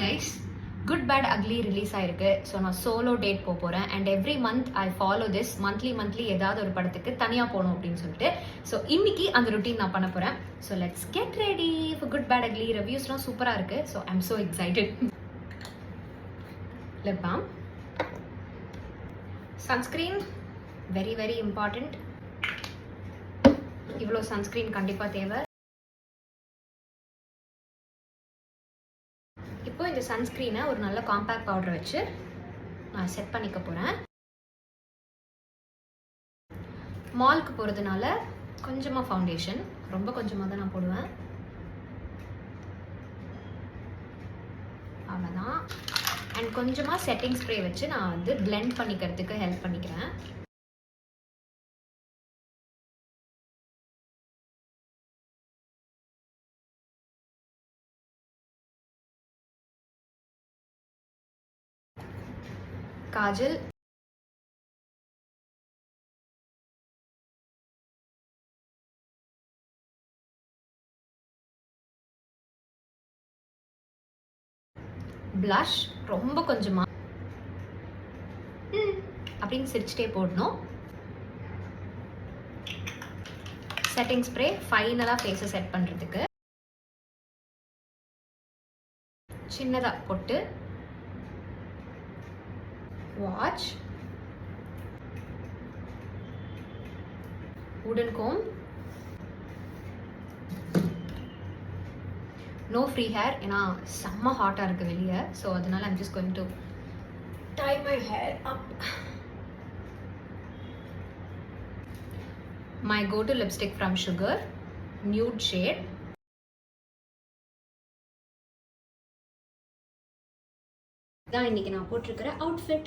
Guys, good bad ugly release ஆயிருக்கு. So நான் solo date போகிறேன். And every month I follow this. Monthly ஏதாவது ஒரு படத்துக்கு தனியாக போகணும் அப்படின்னு சொல்லிட்டு. ஸோ இன்னைக்கு அந்த ருட்டீன் நான் பண்ண போகிறேன். So let's get ready for good bad ugly. ரிவ்யூஸ்லாம் சூப்பராக இருக்குது. So I am so excited. Lip balm, sunscreen, very very important. இவ்வளோ சன்ஸ்க்ரீன் கண்டிப்பாக தேவை. இப்போ இந்த சன்ஸ்க்ரீனை ஒரு நல்ல காம்பேக்ட் பவுடர் வச்சு நான் செட் பண்ணிக்க போகிறேன். மாலுக்கு போகிறதுனால கொஞ்சமாக ஃபவுண்டேஷன், ரொம்ப கொஞ்சமாக தான் நான் போடுவேன். அவ்வளோதான். அண்ட் கொஞ்சமாக செட்டிங் ஸ்ப்ரே வச்சு நான் வந்து பிளெண்ட் பண்ணிக்கிறதுக்கு ஹெல்ப் பண்ணிக்கிறேன். காஜல், பிளஷ் ரொம்ப கொஞ்சமா அப்படின்னு சிரிச்சிட்டே போடணும். செட்டிங் ஸ்ப்ரே ஃபைனலாக ஃபேஸை செட் பண்ணுறதுக்கு சின்னதாக போட்டு watch, wooden comb, no free hair ஏன்னா செம்ம ஹாட்டாக இருக்குது வெளியே. ஸோ அதனால I'm just going to tie my hair up. My go-to lipstick from Sugar, nude shade. தான் இன்னைக்கு நான் போட்டிருக்கிற அவுட்ஃபிட்.